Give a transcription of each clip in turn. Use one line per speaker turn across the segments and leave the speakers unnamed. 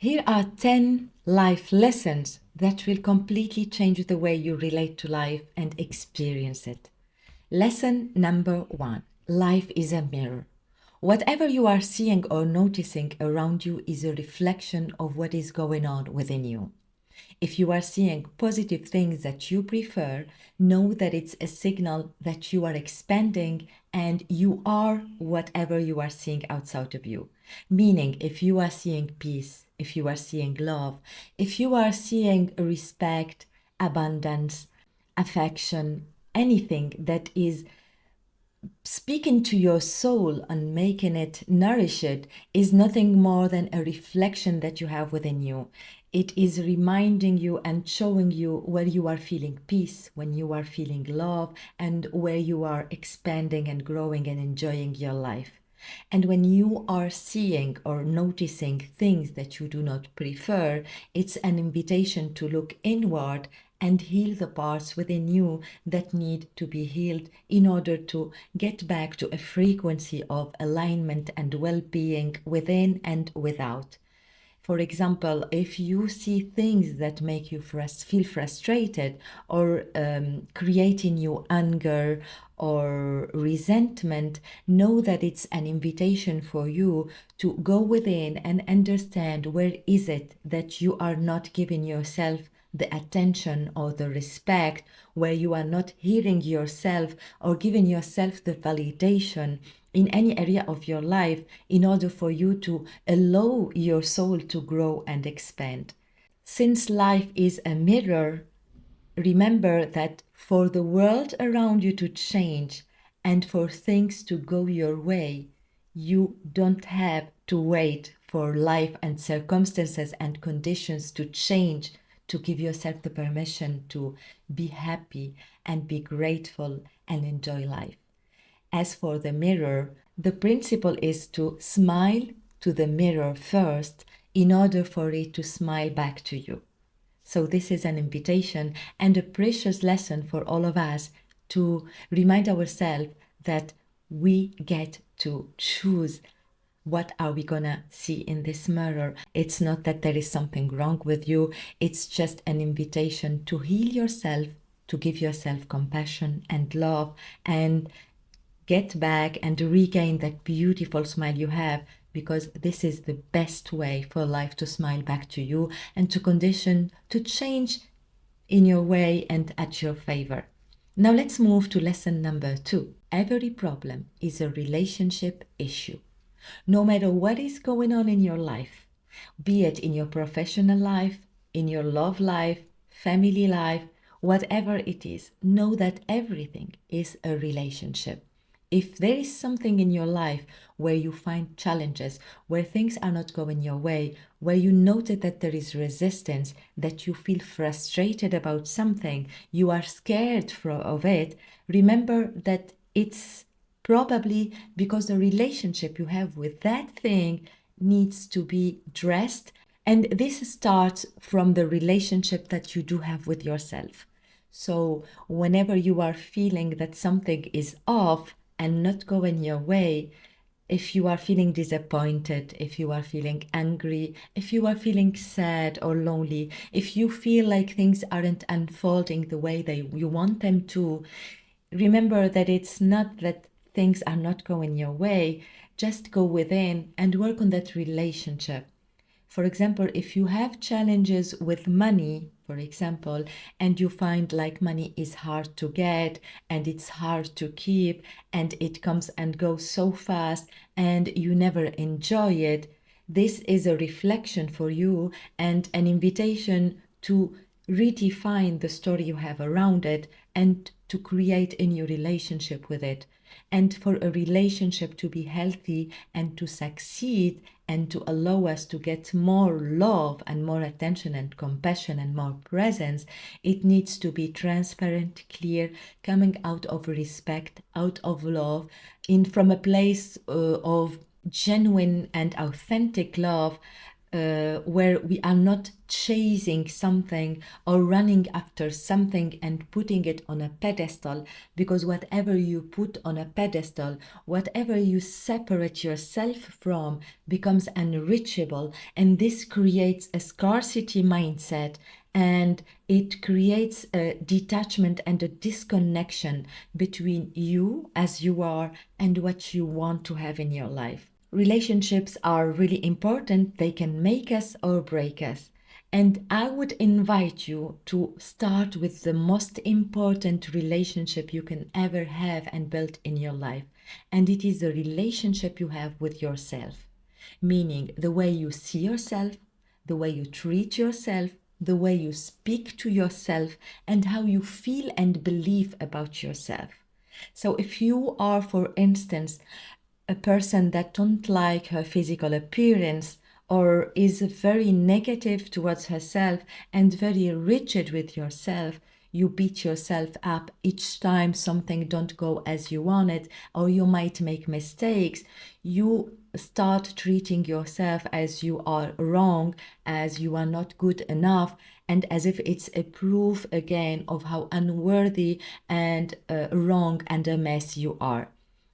Here are 10 life lessons that will completely change the way you relate to life and experience it. Lesson number 1. Life is a mirror. Whatever you are seeing or noticing around you is a reflection of what is going on within you. If you are seeing positive things that you prefer, know that it's a signal that you are expanding and you are whatever you are seeing outside of you. Meaning, if you are seeing peace, if you are seeing love, if you are seeing respect, abundance, affection, anything that is speaking to your soul and making it nourish it is nothing more than a reflection that you have within you. It is reminding you and showing you where you are feeling peace, when you are feeling love, and where you are expanding and growing and enjoying your life. And when you are seeing or noticing things that you do not prefer, it's an invitation to look inward and heal the parts within you that need to be healed in order to get back to a frequency of alignment and well-being within and without. For example, if you see things that make you feel frustrated or create in you anger or resentment, know that it's an invitation for you to go within and understand where is it that you are not giving yourself the attention or the respect, where you are not hearing yourself or giving yourself the validation in any area of your life in order for you to allow your soul to grow and expand. Since life is a mirror, remember that for the world around you to change and for things to go your way, you don't have to wait for life and circumstances and conditions to change to give yourself the permission to be happy and be grateful and enjoy life. As for the mirror, the principle is to smile to the mirror first in order for it to smile back to you. So this is an invitation and a precious lesson for all of us to remind ourselves that we get to choose what are we gonna see in this mirror. It's not that there is something wrong with you. It's just an invitation to heal yourself, to give yourself compassion and love, and get back and regain that beautiful smile you have, because this is the best way for life to smile back to you and to condition to change in your way and at your favor. Now let's move to lesson number 2. Every problem is a relationship issue. No matter what is going on in your life, be it in your professional life, in your love life, family life, whatever it is, know that everything is a relationship. If there is something in your life where you find challenges, where things are not going your way, where you noted that there is resistance, that you feel frustrated about something, you are scared of it, remember that it's probably because the relationship you have with that thing needs to be dressed. And this starts from the relationship that you do have with yourself. So whenever you are feeling that something is off and not going your way, if you are feeling disappointed, if you are feeling angry, if you are feeling sad or lonely, if you feel like things aren't unfolding the way you want them to, remember that it's not that things are not going your way. Just go within and work on that relationship. For example, if you have challenges with money, for example, and you find like money is hard to get and it's hard to keep and it comes and goes so fast and you never enjoy it, this is a reflection for you and an invitation to redefine the story you have around it and to create a new relationship with it. And for a relationship to be healthy and to succeed and to allow us to get more love and more attention and compassion and more presence, it needs to be transparent, clear, coming out of respect, out of love, from a place of genuine and authentic love, where we are not chasing something or running after something and putting it on a pedestal, because whatever you put on a pedestal, whatever you separate yourself from, becomes unreachable, and this creates a scarcity mindset, and it creates a detachment and a disconnection between you as you are and what you want to have in your life. Relationships are really important. They can make us or break us. And I would invite you to start with the most important relationship you can ever have and build in your life. And it is the relationship you have with yourself, meaning the way you see yourself, the way you treat yourself, the way you speak to yourself, and how you feel and believe about yourself. So if you are, for instance, a person that don't like her physical appearance, or is very negative towards herself and very rigid with yourself, you beat yourself up each time something don't go as you wanted, or you might make mistakes, you start treating yourself as you are wrong, as you are not good enough, and as if it's a proof again of how unworthy and wrong and a mess you are.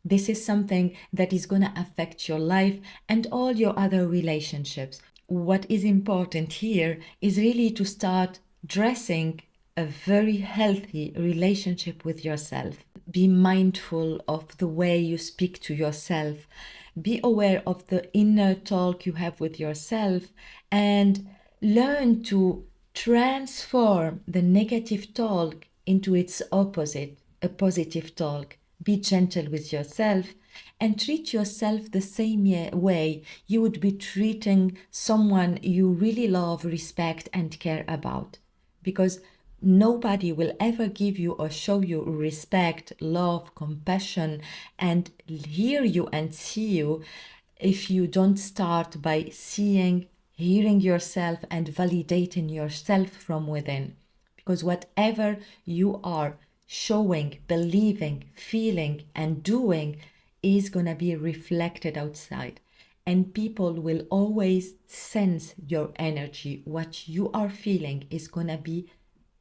This is something that is going to affect your life and all your other relationships. What is important here is really to start dressing a very healthy relationship with yourself. Be mindful of the way you speak to yourself. Be aware of the inner talk you have with yourself, and learn to transform the negative talk into its opposite, a positive talk. Be gentle with yourself and treat yourself the same way you would be treating someone you really love, respect, and care about. Because nobody will ever give you or show you respect, love, compassion, and hear you and see you if you don't start by seeing, hearing yourself, and validating yourself from within. Because whatever you are showing, believing, feeling, and doing is going to be reflected outside. And people will always sense your energy. What you are feeling is going to be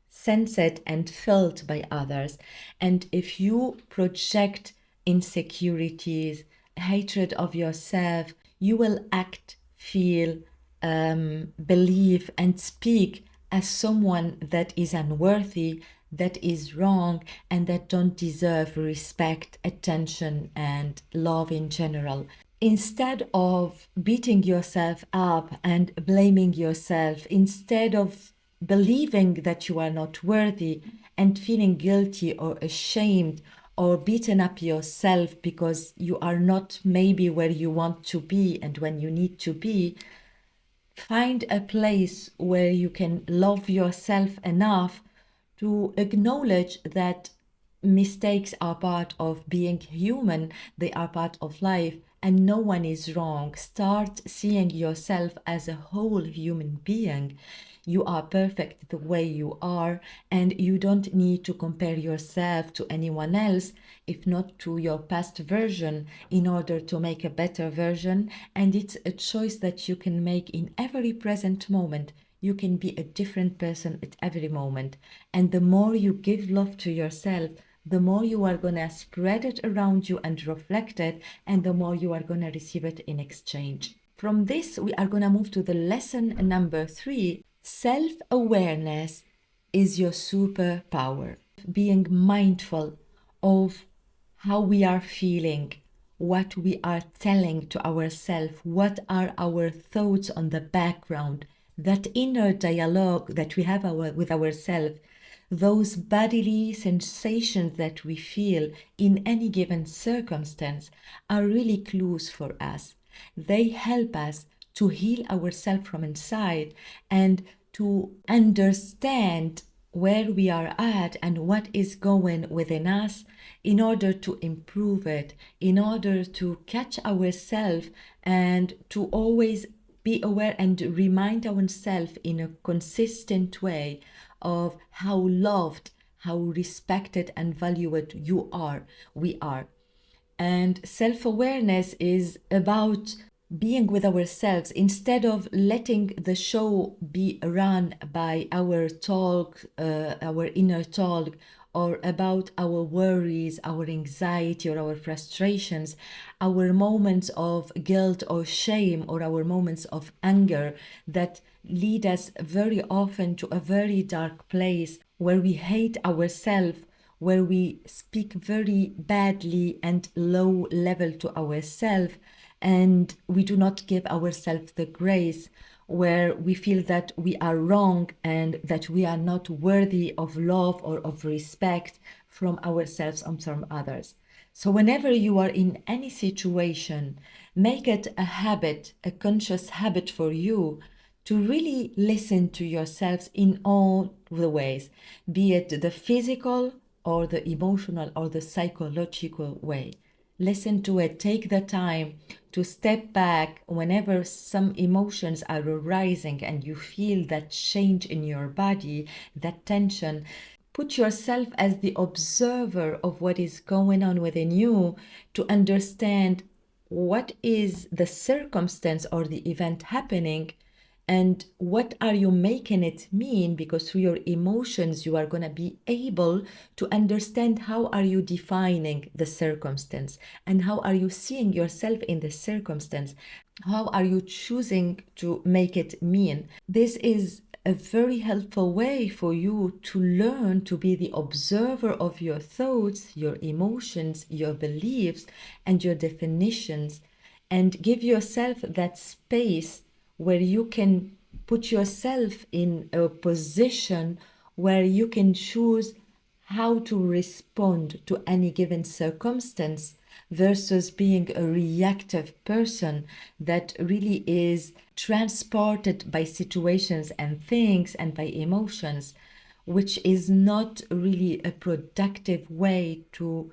sensed and felt by others. And if you project insecurities, hatred of yourself, you will act, feel, believe, and speak as someone that is unworthy, that is wrong, and that don't deserve respect, attention, and love in general. Instead of beating yourself up and blaming yourself, instead of believing that you are not worthy and feeling guilty or ashamed or beaten up yourself because you are not maybe where you want to be and when you need to be, find a place where you can love yourself enough to acknowledge that mistakes are part of being human, they are part of life, and no one is wrong. Start seeing yourself as a whole human being. You are perfect the way you are, and you don't need to compare yourself to anyone else, if not to your past version, in order to make a better version. And it's a choice that you can make in every present moment. You can be a different person at every moment. And the more you give love to yourself, the more you are going to spread it around you and reflect it, and the more you are going to receive it in exchange. From this, we are going to move to the lesson number 3. Self-awareness is your superpower. Being mindful of how we are feeling, what we are telling to ourselves, what are our thoughts on the background, that inner dialogue that we have with ourselves, those bodily sensations that we feel in any given circumstance are really clues for us. They help us to heal ourselves from inside and to understand where we are at and what is going within us in order to improve it, in order to catch ourselves and to always be aware and remind ourselves in a consistent way of how loved, how respected and valued we are. And self-awareness is about being with ourselves instead of letting the show be run by our talk, our inner talk, or about our worries, our anxiety, or our frustrations, our moments of guilt or shame, or our moments of anger that lead us very often to a very dark place where we hate ourselves, where we speak very badly and low level to ourselves, and we do not give ourselves the grace, where we feel that we are wrong and that we are not worthy of love or of respect from ourselves and from others. So whenever you are in any situation, make it a habit, a conscious habit for you to really listen to yourselves in all the ways, be it the physical or the emotional or the psychological way. Listen to it. Take the time to step back whenever some emotions are arising and you feel that change in your body, that tension. Put yourself as the observer of what is going on within you to understand what is the circumstance or the event happening and what are you making it mean, because through your emotions you are going to be able to understand how are you defining the circumstance and how are you seeing yourself in the circumstance, how are you choosing to make it mean. This is a very helpful way for you to learn to be the observer of your thoughts, your emotions, your beliefs, and your definitions, and give yourself that space where you can put yourself in a position where you can choose how to respond to any given circumstance versus being a reactive person that really is transported by situations and things and by emotions, which is not really a productive way to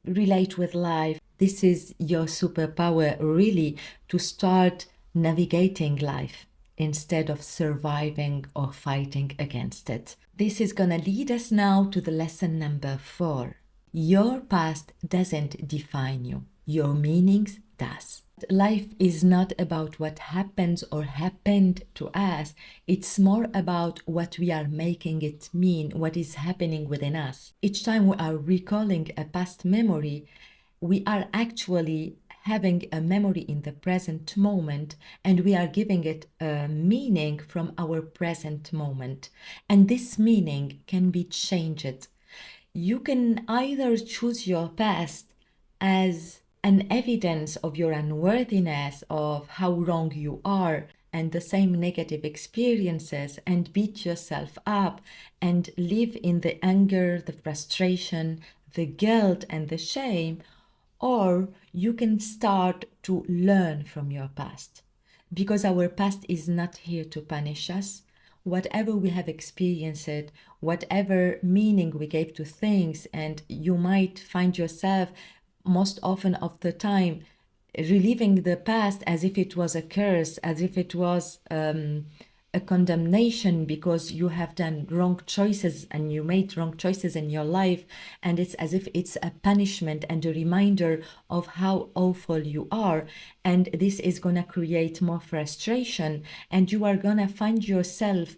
relate with life. This is your superpower, really, to start navigating life instead of surviving or fighting against it. This is going to lead us now to the lesson number 4. Your past doesn't define you, your meanings does. Life is not about what happens or happened to us. It's more about what we are making it mean, what is happening within us. Each time we are recalling a past memory, we are actually having a memory in the present moment, and we are giving it a meaning from our present moment. And this meaning can be changed. You can either choose your past as an evidence of your unworthiness, of how wrong you are, and the same negative experiences, and beat yourself up and live in the anger, the frustration, the guilt, and the shame, or you can start to learn from your past. Because our past is not here to punish us. Whatever we have experienced, whatever meaning we gave to things, and you might find yourself most often of the time reliving the past as if it was a curse, as if it was a condemnation because you have done wrong choices and you made wrong choices in your life, and it's as if it's a punishment and a reminder of how awful you are, and this is going to create more frustration, and you are going to find yourself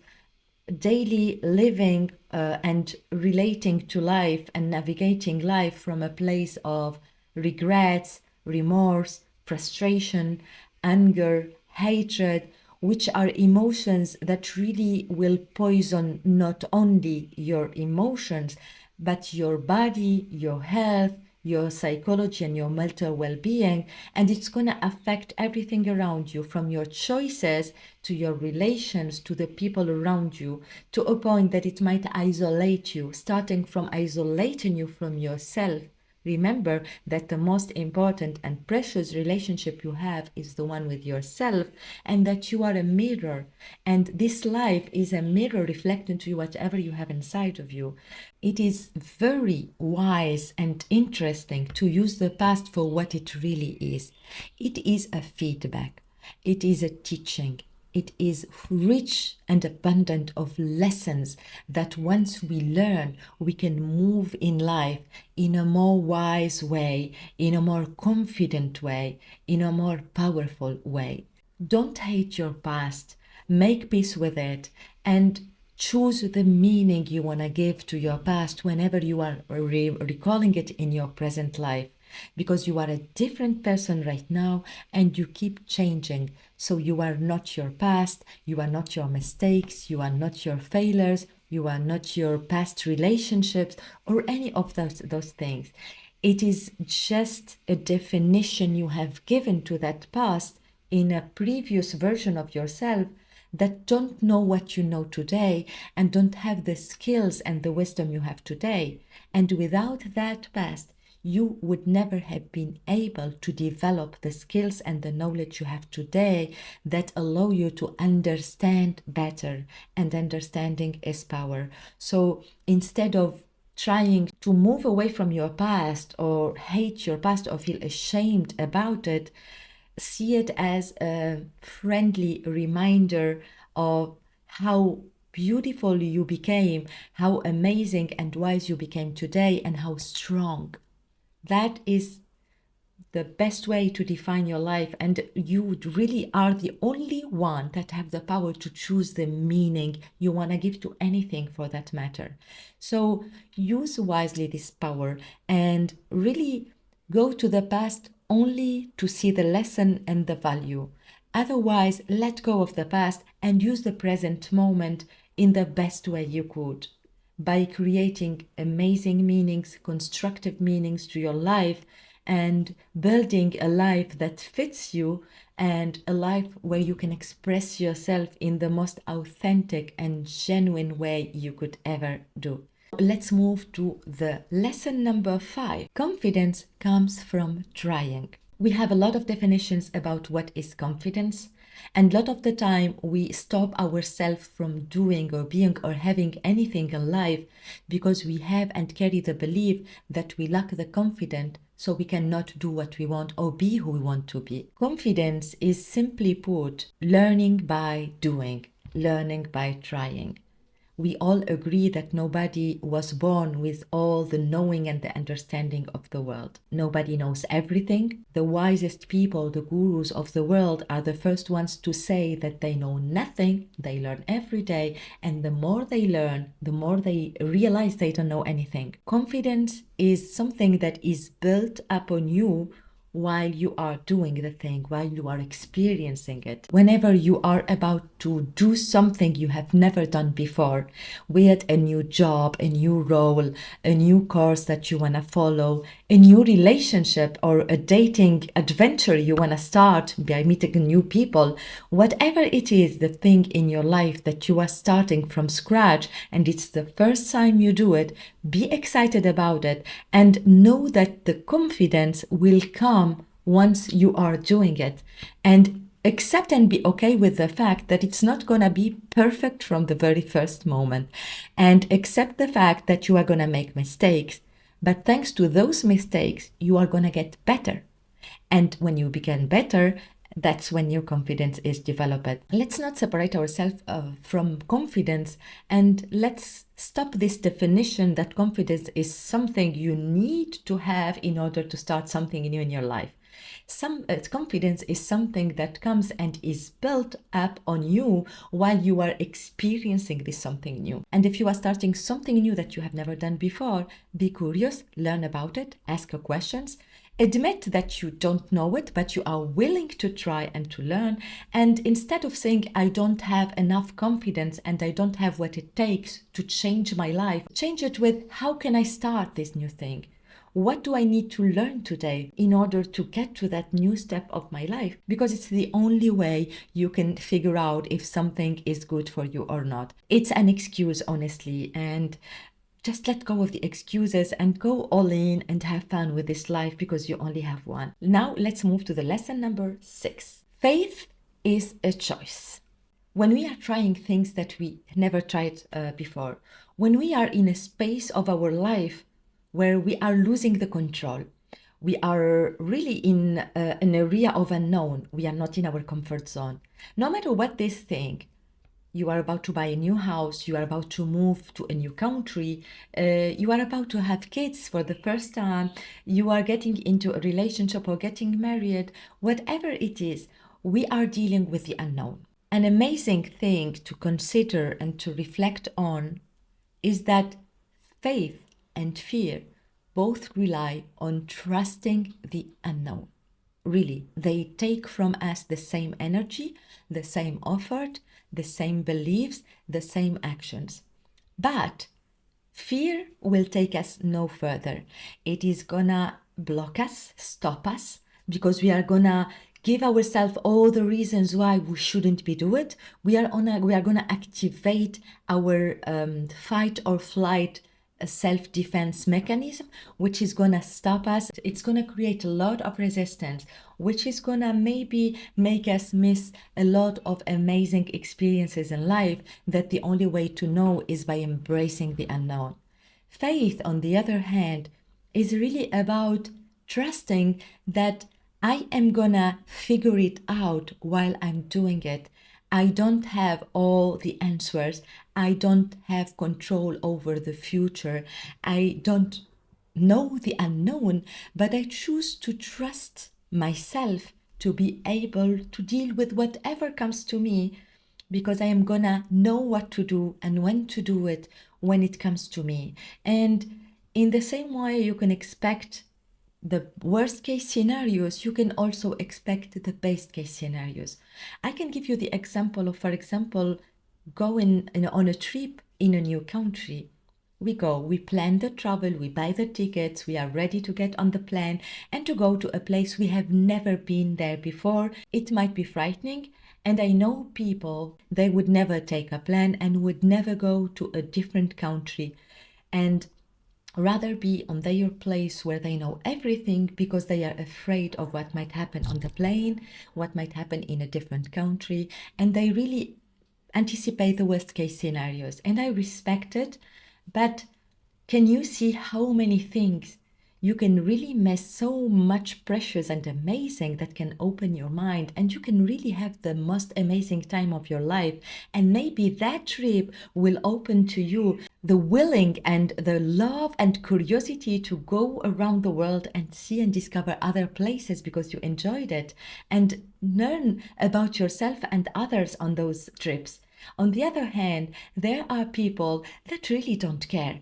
daily living and relating to life and navigating life from a place of regrets, remorse, frustration, anger, hatred, which are emotions that really will poison not only your emotions, but your body, your health, your psychology, and your mental well-being, and it's going to affect everything around you, from your choices to your relations to the people around you, to a point that it might isolate you, starting from isolating you from yourself. Remember that the most important and precious relationship you have is the one with yourself, and that you are a mirror, and this life is a mirror reflecting to you whatever you have inside of you. It is very wise and interesting to use the past for what it really is. It is a feedback. It is a teaching. it is rich and abundant of lessons that once we learn, we can move in life in a more wise way, in a more confident way, in a more powerful way. Don't hate your past, make peace with it, and choose the meaning you want to give to your past whenever you are recalling it in your present life, because you are a different person right now and you keep changing. So you are not your past, you are not your mistakes, you are not your failures, you are not your past relationships or any of those things. It is just a definition you have given to that past in a previous version of yourself that don't know what you know today and don't have the skills and the wisdom you have today. And without that past, you would never have been able to develop the skills and the knowledge you have today that allow you to understand better. And understanding is power. So instead of trying to move away from your past or hate your past or feel ashamed about it, see it as a friendly reminder of how beautiful you became, how amazing and wise you became today, and how strong. That is the best way to define your life, and you really are the only one that have the power to choose the meaning you want to give to anything for that matter. So use wisely this power and really go to the past only to see the lesson and the value. Otherwise, let go of the past and use the present moment in the best way you could, by creating amazing meanings, constructive meanings to your life, and building a life that fits you, and a life where you can express yourself in the most authentic and genuine way you could ever do. Let's move to the lesson number 5. Confidence comes from trying. We have a lot of definitions about what is confidence, and a lot of the time we stop ourselves from doing or being or having anything in life because we have and carry the belief that we lack the confidence, so we cannot do what we want or be who we want to be. Confidence is, simply put, learning by doing, learning by trying. We all agree that nobody was born with all the knowing and the understanding of the world. Nobody knows everything. The wisest people, the gurus of the world, are the first ones to say that they know nothing. They learn every day. And the more they learn, the more they realize they don't know anything. Confidence is something that is built upon you while you are doing the thing, while you are experiencing it. Whenever you are about to do something you have never done before, be it a new job, a new role, a new course that you want to follow, a new relationship, or a dating adventure you want to start by meeting new people, whatever it is, the thing in your life that you are starting from scratch and it's the first time you do it, be excited about it and know that the confidence will come once you are doing it. And accept and be okay with the fact that it's not going to be perfect from the very first moment. And accept the fact that you are going to make mistakes. But thanks to those mistakes, you are going to get better. And when you become better, that's when your confidence is developed. Let's not separate ourselves from confidence, and let's stop this definition that confidence is something you need to have in order to start something new in your life. Confidence is something that comes and is built up on you while you are experiencing this something new. And if you are starting something new that you have never done before, be curious, learn about it, ask your questions. Admit that you don't know it, but you are willing to try and to learn. And instead of saying, I don't have enough confidence and I don't have what it takes to change my life, change it with, how can I start this new thing? What do I need to learn today in order to get to that new step of my life? Because it's the only way you can figure out if something is good for you or not. It's an excuse, honestly, and just let go of the excuses and go all in and have fun with this life, because you only have one. Now let's move to the lesson number 6. Faith is a choice. When we are trying things that we never tried before, when we are in a space of our life where we are losing the control, We are really in an area of unknown. We are not in our comfort zone. No matter what they think, you are about to buy a new house, you are about to move to a new country, you are about to have kids for the first time, you are getting into a relationship or getting married, whatever it is, we are dealing with the unknown. An amazing thing to consider and to reflect on is that faith and fear both rely on trusting the unknown. Really, they take from us the same energy, the same effort, the same beliefs, the same actions. But fear will take us no further. It is gonna block us, stop us, because we are gonna give ourselves all the reasons why we shouldn't be do it. We are gonna activate our fight or flight self-defense mechanism, which is gonna stop us. It's gonna create a lot of resistance, which is gonna maybe make us miss a lot of amazing experiences in life that the only way to know is by embracing the unknown. Faith, on the other hand, is really about trusting that I am gonna figure it out while I'm doing it. I don't have all the answers. I don't have control over the future. I don't know the unknown, but I choose to trust myself to be able to deal with whatever comes to me because I am gonna know what to do and when to do it when it comes to me. And in the same way, you can expect the worst case scenarios, you can also expect the best case scenarios. I can give you the example of, for example, going on a trip in a new country. We go, we plan the travel, we buy the tickets, we are ready to get on the plane and to go to a place we have never been there before. It might be frightening, and I know people, they would never take a plane and would never go to a different country and rather be on their place where they know everything because they are afraid of what might happen on the plane, what might happen in a different country, and they really anticipate the worst case scenarios. And I respect it, but can you see how many things you can really miss, so much precious and amazing that can open your mind, and you can really have the most amazing time of your life. And maybe that trip will open to you the willing and the love and curiosity to go around the world and see and discover other places because you enjoyed it and learn about yourself and others on those trips. On the other hand, there are people that really don't care.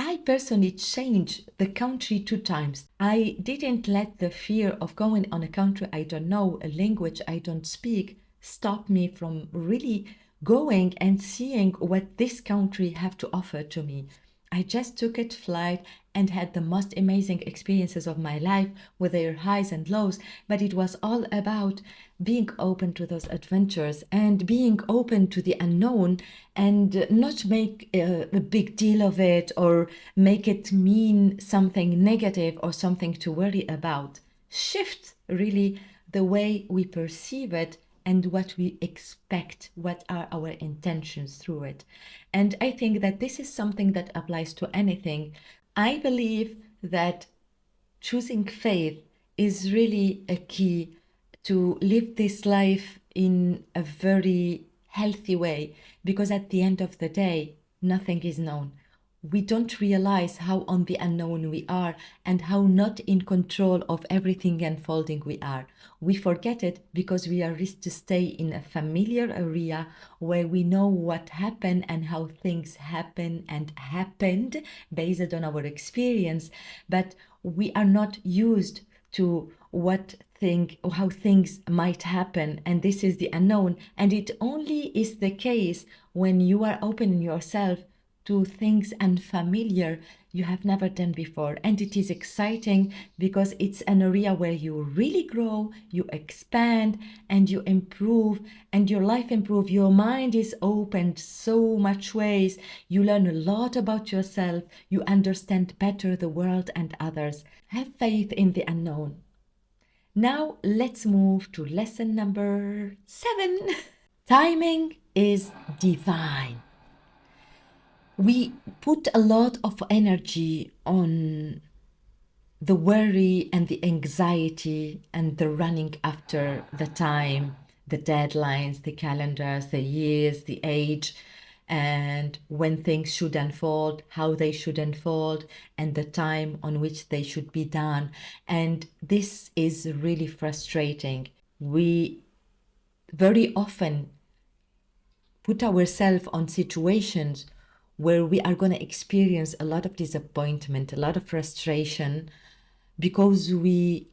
I personally changed the country 2 times. I didn't let the fear of going on a country I don't know, a language I don't speak, stop me from really going and seeing what this country have to offer to me. I just took a flight and had the most amazing experiences of my life with their highs and lows, but it was all about being open to those adventures and being open to the unknown and not make a big deal of it or make it mean something negative or something to worry about. Shift really the way we perceive it and what we expect, what are our intentions through it. And I think that this is something that applies to anything. I believe that choosing faith is really a key to live this life in a very healthy way because at the end of the day, nothing is known. We don't realize how on the unknown we are and how not in control of everything unfolding we are. We forget it because we are used to stay in a familiar area where we know what happened and how things happen and happened based on our experience, but we are not used to how things might happen, and this is the unknown. And it only is the case when you are opening yourself to things unfamiliar you have never done before. And it is exciting because it's an area where you really grow, you expand, and you improve, and your life improve. Your mind is opened so much ways. You learn a lot about yourself. You understand better the world and others. Have faith in the unknown. Now let's move to lesson number 7. Timing is divine. We put a lot of energy on the worry and the anxiety and the running after the time, the deadlines, the calendars, the years, the age, and when things should unfold, how they should unfold, and the time on which they should be done. And this is really frustrating. We very often put ourselves on situations where we are going to experience a lot of disappointment, a lot of frustration, because we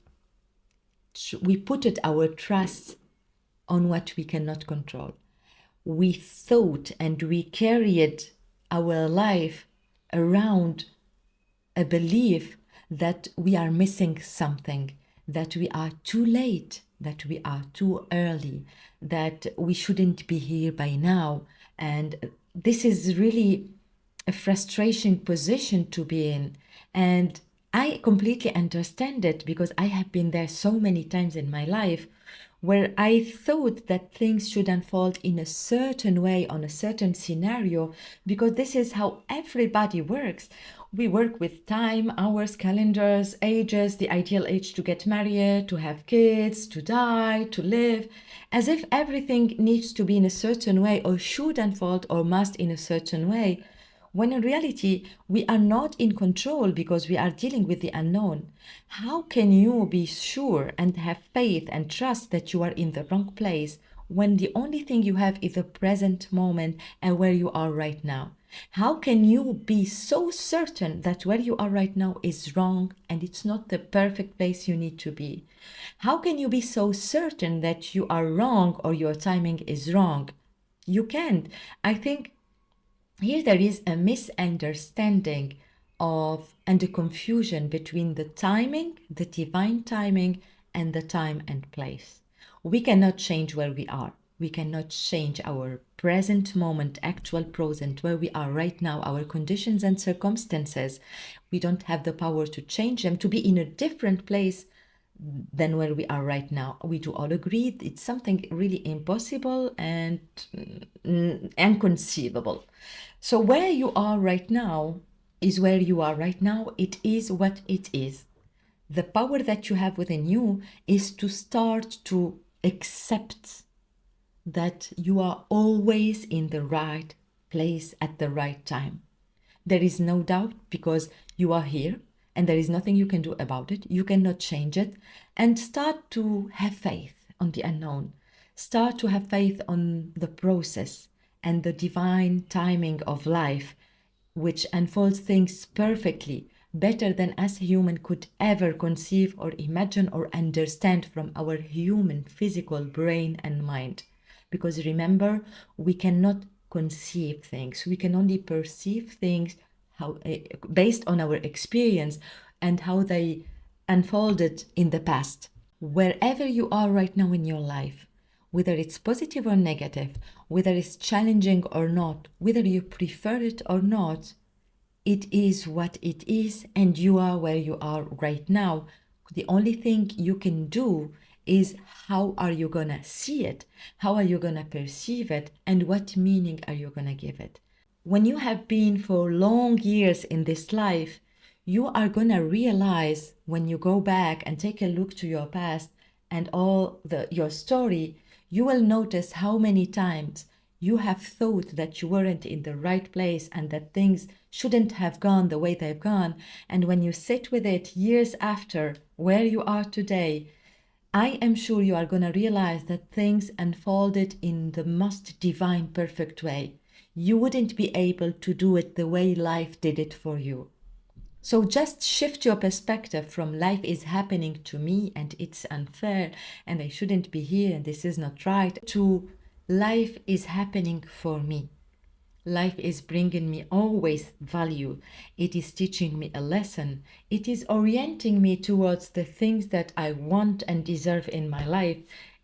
put it our trust on what we cannot control. We thought and we carried our life around a belief that we are missing something, that we are too late, that we are too early, that we shouldn't be here by now. And this is really a frustrating position to be in. And I completely understand it because I have been there so many times in my life where I thought that things should unfold in a certain way on a certain scenario because this is how everybody works. We work with time, hours, calendars, ages, the ideal age to get married, to have kids, to die, to live, as if everything needs to be in a certain way or should unfold or must in a certain way, when in reality we are not in control because we are dealing with the unknown. How can you be sure and have faith and trust that you are in the wrong place when the only thing you have is the present moment and where you are right now? How can you be so certain that where you are right now is wrong and it's not the perfect place you need to be? How can you be so certain that you are wrong or your timing is wrong? You can't. I think here there is a misunderstanding of and a confusion between the timing, the divine timing, and the time and place. We cannot change where we are. We cannot change our present moment, actual present, where we are right now, our conditions and circumstances. We don't have the power to change them, to be in a different place than where we are right now. We do all agree it's something really impossible and inconceivable. So where you are right now is where you are right now. It is what it is. The power that you have within you is to start to accept that you are always in the right place at the right time. There is no doubt because you are here and there is nothing you can do about it. You cannot change it. And start to have faith on the unknown. Start to have faith on the process and the divine timing of life, which unfolds things perfectly, better than us human could ever conceive or imagine or understand from our human physical brain and mind. Because remember, we cannot conceive things. We can only perceive things how based on our experience and how they unfolded in the past. Wherever you are right now in your life, whether it's positive or negative, whether it's challenging or not, whether you prefer it or not, it is what it is, and you are where you are right now. The only thing you can do is how are you gonna see it? How are you gonna perceive it? And what meaning are you gonna give it? When you have been for long years in this life, you are gonna realize when you go back and take a look to your past and all your story, you will notice how many times you have thought that you weren't in the right place and that things shouldn't have gone the way they've gone. And when you sit with it years after where you are today, I am sure you are going to realize that things unfolded in the most divine, perfect way. You wouldn't be able to do it the way life did it for you. So just shift your perspective from life is happening to me and it's unfair and I shouldn't be here and this is not right, to life is happening for me. Life is bringing me always value. It is teaching me a lesson. It is orienting me towards the things that I want and deserve in my life.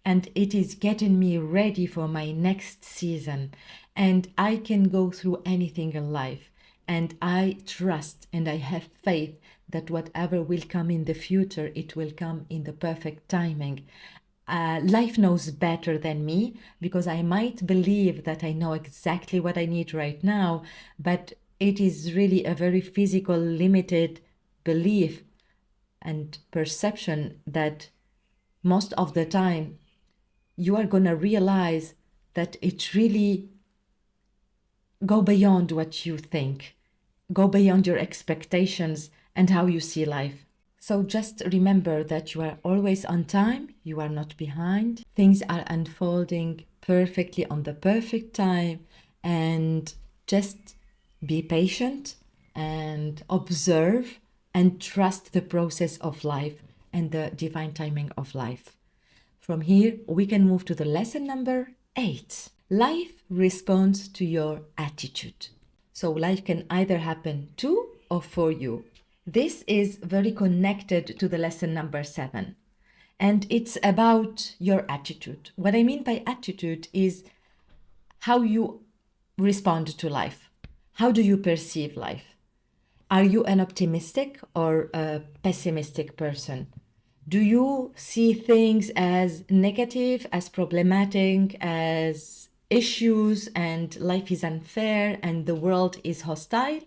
And it is getting me ready for my next season. And I can go through anything in life. And I trust and I have faith that whatever will come in the future, it will come in the perfect timing. Life knows better than me because I might believe that I know exactly what I need right now, but it is really a very physical, limited belief and perception that most of the time you are going to realize that it really go beyond what you think, go beyond your expectations and how you see life. So just remember that you are always on time, you are not behind. Things are unfolding perfectly on the perfect time, and just be patient and observe and trust the process of life and the divine timing of life. From here, we can move to the lesson number 8. Life responds to your attitude. So life can either happen to or for you. This is very connected to the lesson number 7. And it's about your attitude. What I mean by attitude is how you respond to life. How do you perceive life? Are you an optimistic or a pessimistic person? Do you see things as negative, as problematic, as issues, and life is unfair and the world is hostile?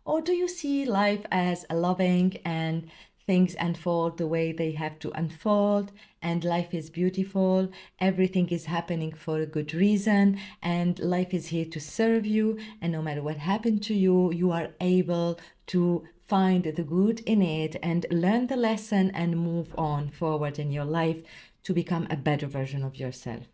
Or do you see life as loving and things unfold the way they have to unfold, and life is beautiful, everything is happening for a good reason, and life is here to serve you, and no matter what happened to you, you are able to find the good in it and learn the lesson and move on forward in your life to become a better version of yourself.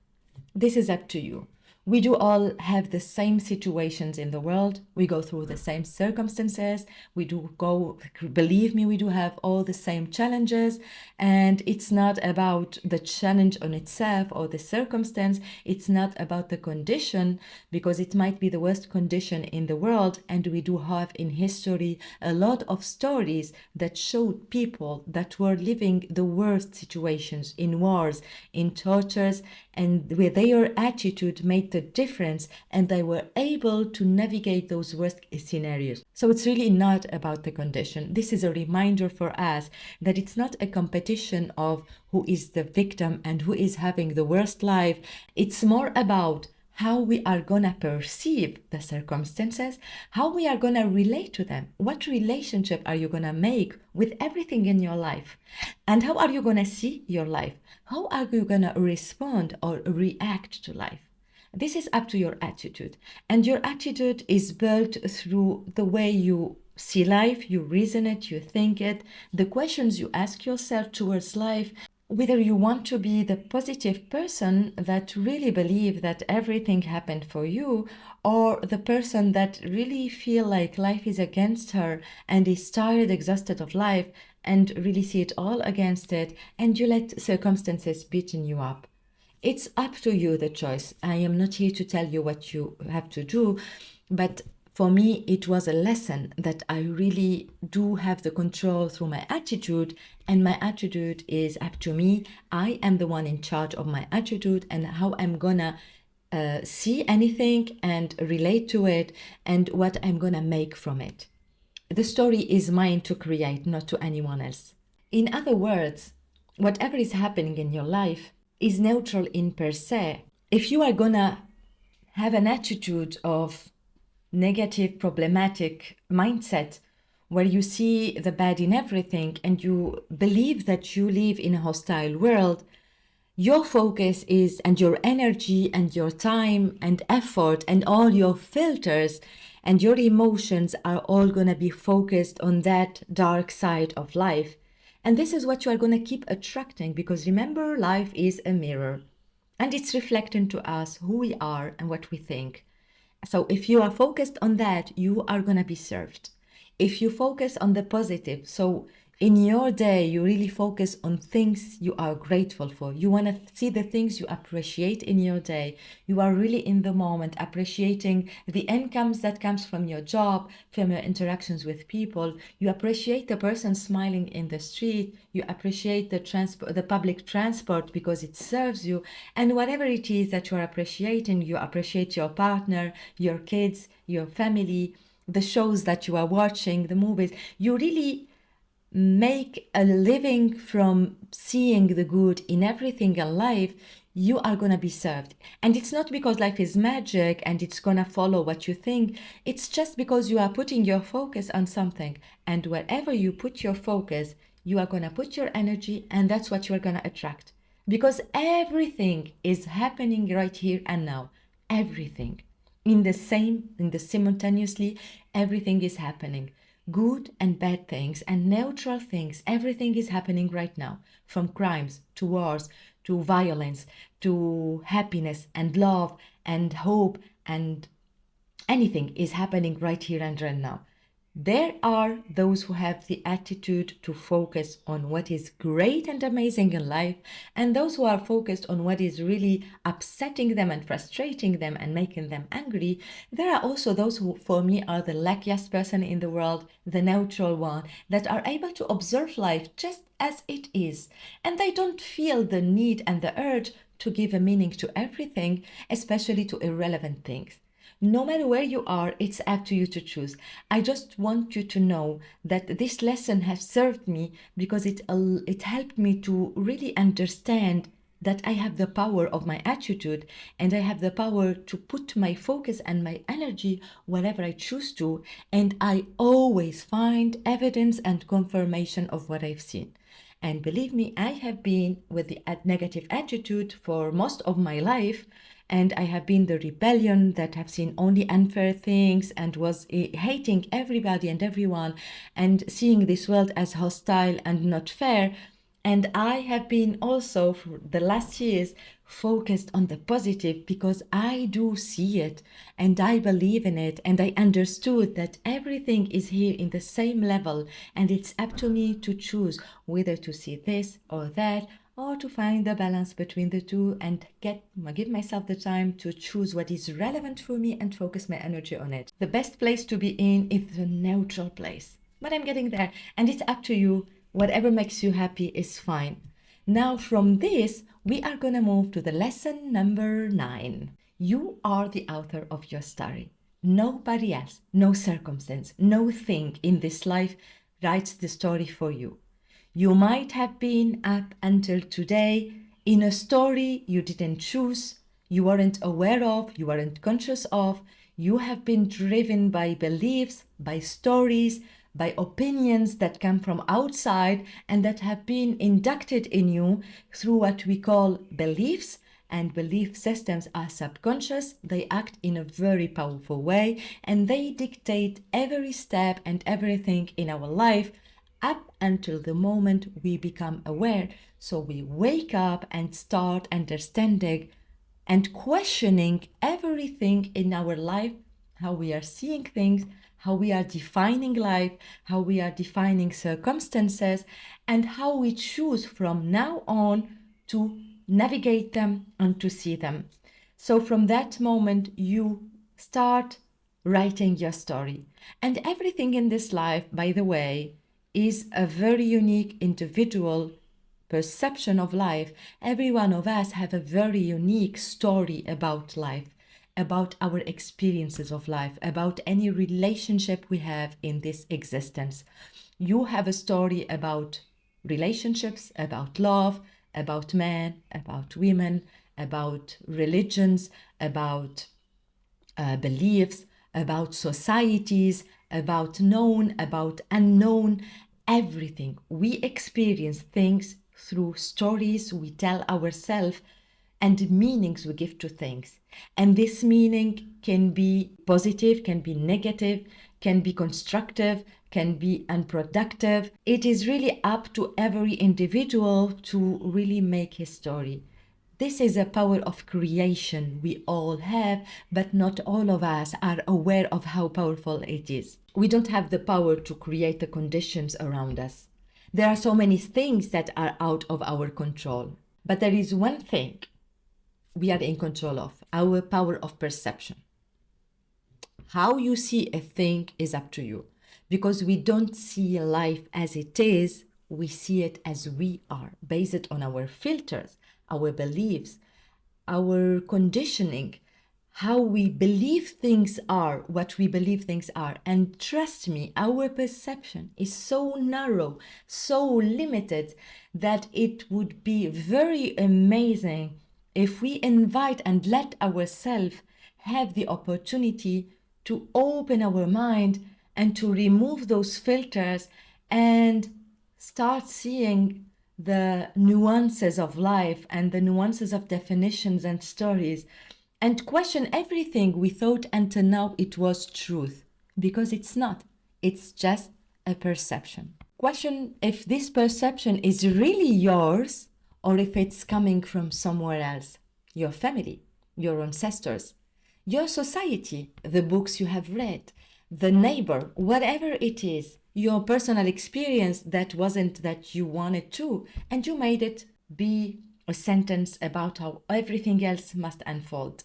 This is up to you. We do all have the same situations in the world. We go through the same circumstances. Believe me, we do have all the same challenges. And it's not about the challenge on itself or the circumstance. It's not about the condition, because it might be the worst condition in the world. And we do have in history a lot of stories that showed people that were living the worst situations in wars, in tortures, and where their attitude made the difference, and they were able to navigate those worst scenarios. So it's really not about the condition. This is a reminder for us that it's not a competition of who is the victim and who is having the worst life. It's more about how we are going to perceive the circumstances, how we are going to relate to them. What relationship are you going to make with everything in your life? And how are you going to see your life? How are you going to respond or react to life? This is up to your attitude. And your attitude is built through the way you see life, you reason it, you think it, the questions you ask yourself towards life, whether you want to be the positive person that really believe that everything happened for you, or the person that really feel like life is against her and is tired, exhausted of life, and really see it all against it, and you let circumstances beaten you up. It's up to you, the choice. I am not here to tell you what you have to do, but for me, it was a lesson that I really do have the control through my attitude, and my attitude is up to me. I am the one in charge of my attitude and how I'm gonna see anything and relate to it, and what I'm gonna make from it. The story is mine to create, not to anyone else. In other words, whatever is happening in your life is neutral in per se. If you are gonna have an attitude of negative, problematic mindset where you see the bad in everything and you believe that you live in a hostile world, your focus is, and your energy and your time and effort and all your filters and your emotions are all going to be focused on that dark side of life. And this is what you are going to keep attracting, because remember, life is a mirror and it's reflecting to us who we are and what we think. So if you are focused on that, you are going to be served. If you focus on the positive, so in your day, you really focus on things you are grateful for. You want to see the things you appreciate in your day. You are really in the moment, appreciating the incomes that comes from your job, from your interactions with people. You appreciate the person smiling in the street. You appreciate the public transport because it serves you. And whatever it is that you are appreciating, you appreciate your partner, your kids, your family, the shows that you are watching, the movies. You really make a living from seeing the good in everything in life. You are going to be served. And it's not because life is magic and it's going to follow what you think. It's just because you are putting your focus on something. And wherever you put your focus, you are going to put your energy, and that's what you are going to attract. Because everything is happening right here and now. Everything. In the simultaneously, everything is happening. Good and bad things and neutral things, everything is happening right now. From crimes to wars to violence to happiness and love and hope and anything is happening right here and right now. There are those who have the attitude to focus on what is great and amazing in life, and those who are focused on what is really upsetting them and frustrating them and making them angry. There are also those who, for me, are the luckiest person in the world, the neutral one, that are able to observe life just as it is, and they don't feel the need and the urge to give a meaning to everything, especially to irrelevant things. No matter where you are, it's up to you to choose. I just want you to know that this lesson has served me because it helped me to really understand that I have the power of my attitude, and I have the power to put my focus and my energy wherever I choose to, and I always find evidence and confirmation of what I've seen. And believe me, I have been with the negative attitude for most of my life, and I have been the rebellion that have seen only unfair things and was hating everybody and everyone and seeing this world as hostile and not fair. And I have been also for the last years focused on the positive because I do see it and I believe in it, and I understood that everything is here in the same level, and it's up to me to choose whether to see this or that, or to find the balance between the two and give myself the time to choose what is relevant for me and focus my energy on it. The best place to be in is the neutral place. But I'm getting there, and it's up to you. Whatever makes you happy is fine. Now, from this, we are going to move to the lesson number 9. You are the author of your story. Nobody else, no circumstance, no thing in this life writes the story for you. You might have been up until today in a story you didn't choose, you weren't aware of, you weren't conscious of. You have been driven by beliefs, by stories, by opinions that come from outside and that have been inducted in you through what we call beliefs. And belief systems are subconscious, they act in a very powerful way, and they dictate every step and everything in our life up until the moment we become aware. So we wake up and start understanding and questioning everything in our life, how we are seeing things, how we are defining life, how we are defining circumstances, and how we choose from now on to navigate them and to see them. So from that moment, you start writing your story. And everything in this life, by the way, is a very unique individual perception of life. Every one of us have a very unique story about life, about our experiences of life, about any relationship we have in this existence. You have a story about relationships, about love, about men, about women, about religions, about beliefs, about societies, about known, about unknown, everything. We experience things through stories we tell ourselves and meanings we give to things. And this meaning can be positive, can be negative, can be constructive, can be unproductive. It is really up to every individual to really make his story. This is a power of creation we all have, but not all of us are aware of how powerful it is. We don't have the power to create the conditions around us. There are so many things that are out of our control. But there is one thing we are in control of, our power of perception. How you see a thing is up to you, because we don't see life as it is, we see it as we are, based on our filters, our beliefs, our conditioning, how we believe things are, what we believe things are. And trust me, our perception is so narrow, so limited, that it would be very amazing if we invite and let ourselves have the opportunity to open our mind and to remove those filters and Start seeing the nuances of life and the nuances of definitions and stories, and question everything we thought until now it was truth, because it's not. It's just a perception. Question if this perception is really yours or if it's coming from somewhere else, your family, your ancestors, your society, the books you have read, the neighbor, whatever it is, your personal experience that wasn't that you wanted to, and you made it be a sentence about how everything else must unfold.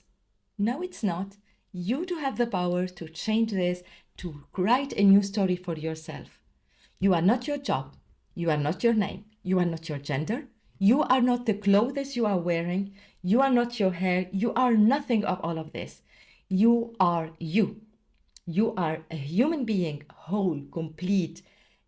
No, it's not. You do have the power to change this, to write a new story for yourself. You are not your job. You are not your name. You are not your gender. You are not the clothes you are wearing. You are not your hair. You are nothing of all of this. You are you. You are a human being, whole, complete.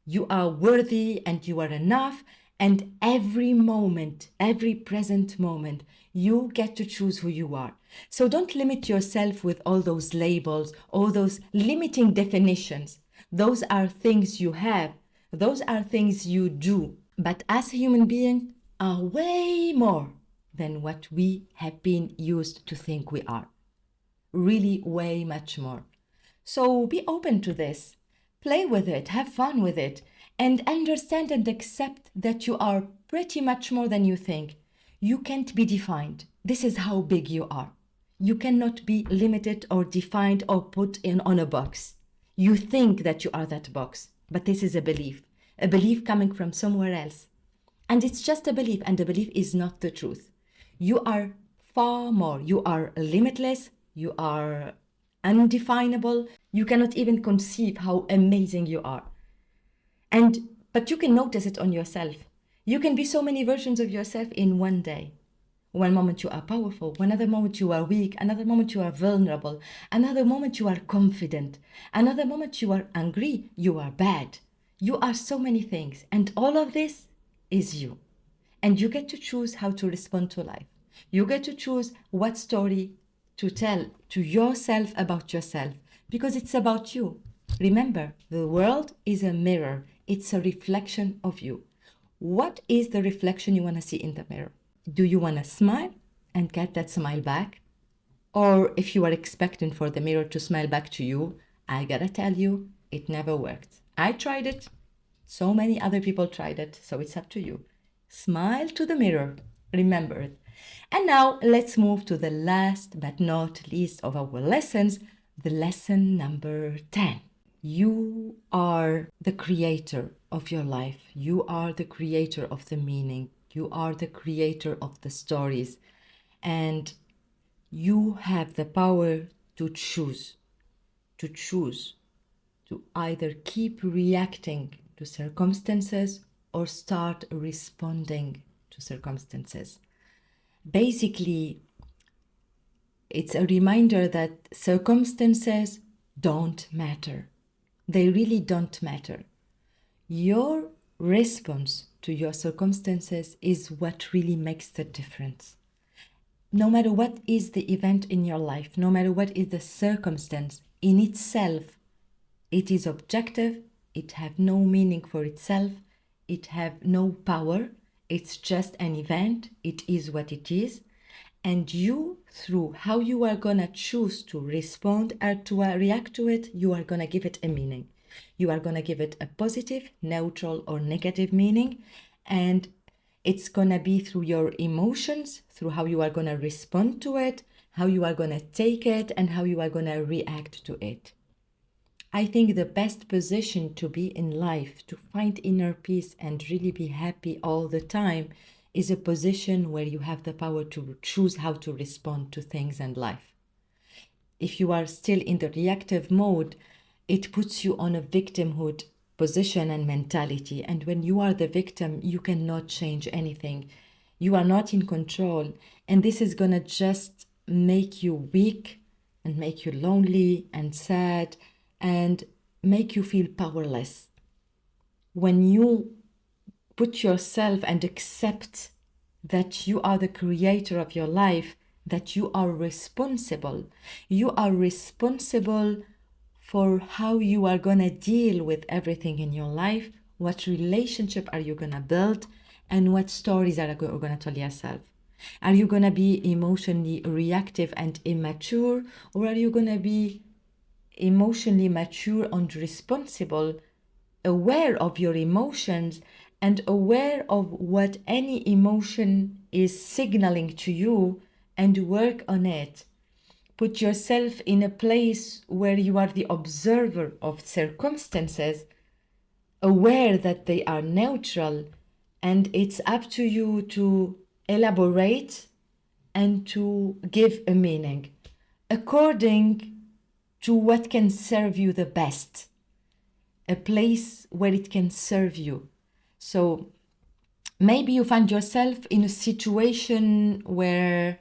You are worthy and you are enough. And every moment, every present moment, you get to choose who you are. So don't limit yourself with all those labels, all those limiting definitions. Those are things you have. Those are things you do. But as a human being, are way more than what we have been used to think we are. Really way much more. So be open to this. Play with it, have fun with it, and understand and accept that you are pretty much more than you think. You can't be defined. This is how big you are. You cannot be limited or defined or put in on a box. You think that you are that box, but this is a belief coming from somewhere else. And it's just a belief, and the belief is not the truth. You are far more. You are limitless. You are undefinable. You cannot even conceive how amazing you are. But you can notice it on yourself. You can be so many versions of yourself in one day. One moment you are powerful, another moment you are weak, another moment you are vulnerable, another moment you are confident, another moment you are angry, you are bad. You are so many things, and all of this is you. And you get to choose how to respond to life. You get to choose what story to tell to yourself about yourself, because it's about you. Remember, the world is a mirror. It's a reflection of you. What is the reflection you want to see in the mirror? Do you want to smile and get that smile back? Or if you are expecting for the mirror to smile back to you, I gotta tell you, it never worked. I tried it. So many other people tried it. So it's up to you. Smile to the mirror. Remember it. And now let's move to the last but not least of our lessons, the lesson number 10. You are the creator of your life. You are the creator of the meaning. You are the creator of the stories. And you have the power to choose, to either keep reacting to circumstances or start responding to circumstances. Basically, it's a reminder that circumstances don't matter. They really don't matter. Your response to your circumstances is what really makes the difference. No matter what is the event in your life, no matter what is the circumstance in itself, it is objective, it have no meaning for itself, it have no power, it's just an event, it is what it is. And you, through how you are going to choose to respond or to react to it, you are going to give it a meaning. You are going to give it a positive, neutral, or negative meaning. And it's going to be through your emotions, through how you are going to respond to it, how you are going to take it, and how you are going to react to it. I think the best position to be in life, to find inner peace and really be happy all the time, is a position where you have the power to choose how to respond to things and life. If you are still in the reactive mode, it puts you on a victimhood position and mentality. And when you are the victim, you cannot change anything. You are not in control. And this is going to just make you weak and make you lonely and sad and make you feel powerless. When you put yourself and accept that you are the creator of your life, that you are responsible. You are responsible for how you are going to deal with everything in your life, what relationship are you going to build, and what stories are you going to tell yourself. Are you going to be emotionally reactive and immature, or are you going to be emotionally mature and responsible, aware of your emotions and aware of what any emotion is signaling to you, and work on it? Put yourself in a place where you are the observer of circumstances, aware that they are neutral, and it's up to you to elaborate and to give a meaning according to what can serve you the best, a place where it can serve you. So maybe you find yourself in a situation where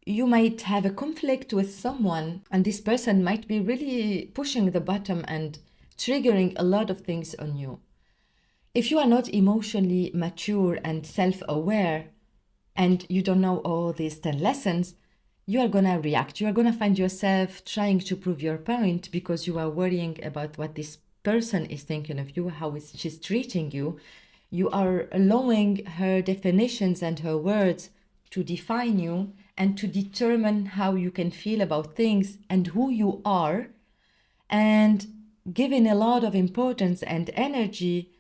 you might have a conflict with someone, and this person might be really pushing the button and triggering a lot of things on you. If you are not emotionally mature and self-aware, and you don't know all these 10 lessons, you are going to react. You are going to find yourself trying to prove your point because you are worrying about what this person is thinking of you, how she's treating you. You are allowing her definitions and her words to define you and to determine how you can feel about things and who you are, and giving a lot of importance and energy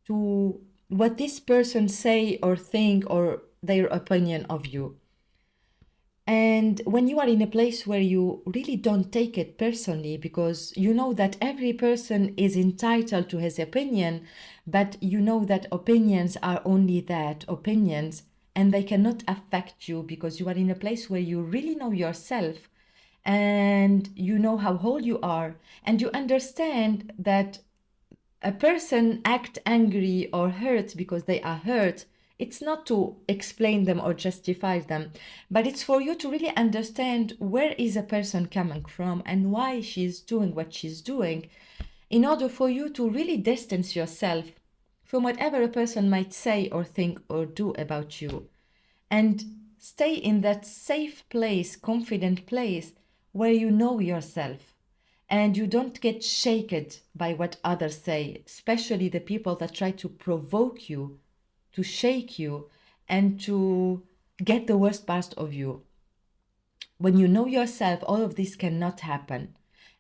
to what this person say or think or their opinion of you. And when you are in a place where you really don't take it personally, because you know that every person is entitled to his opinion, but you know that opinions are only that, opinions, and they cannot affect you because you are in a place where you really know yourself and you know how whole you are, and you understand that a person act angry or hurt because they are hurt. It's not to explain them or justify them, but it's for you to really understand where is a person coming from and why she's doing what she's doing, in order for you to really distance yourself from whatever a person might say or think or do about you, and stay in that safe place, confident place where you know yourself and you don't get shaken by what others say, especially the people that try to provoke you, to shake you, and to get the worst part of you. When you know yourself, all of this cannot happen.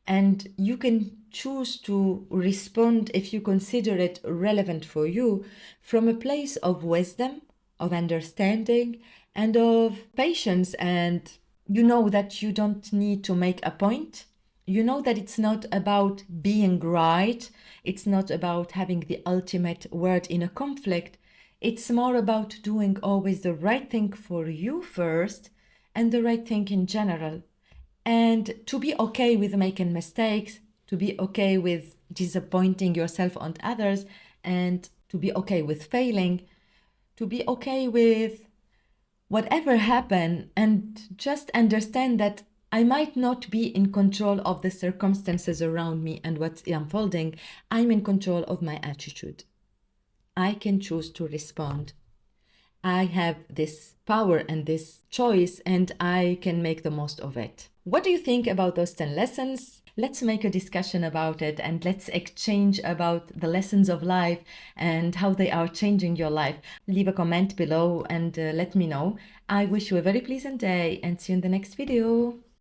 And you can choose to respond, if you consider it relevant for you, from a place of wisdom, of understanding, and of patience. And you know that you don't need to make a point. You know that it's not about being right. It's not about having the ultimate word in a conflict. It's more about doing always the right thing for you first and the right thing in general. And to be okay with making mistakes, to be okay with disappointing yourself and others, and to be okay with failing, to be okay with whatever happened, and just understand that I might not be in control of the circumstances around me and what's unfolding. I'm in control of my attitude. I can choose to respond. I have this power and this choice, and I can make the most of it. What do you think about those 10 lessons? Let's make a discussion about it, and let's exchange about the lessons of life and how they are changing your life. Leave a comment below and let me know. I wish you a very pleasant day and see you in the next video.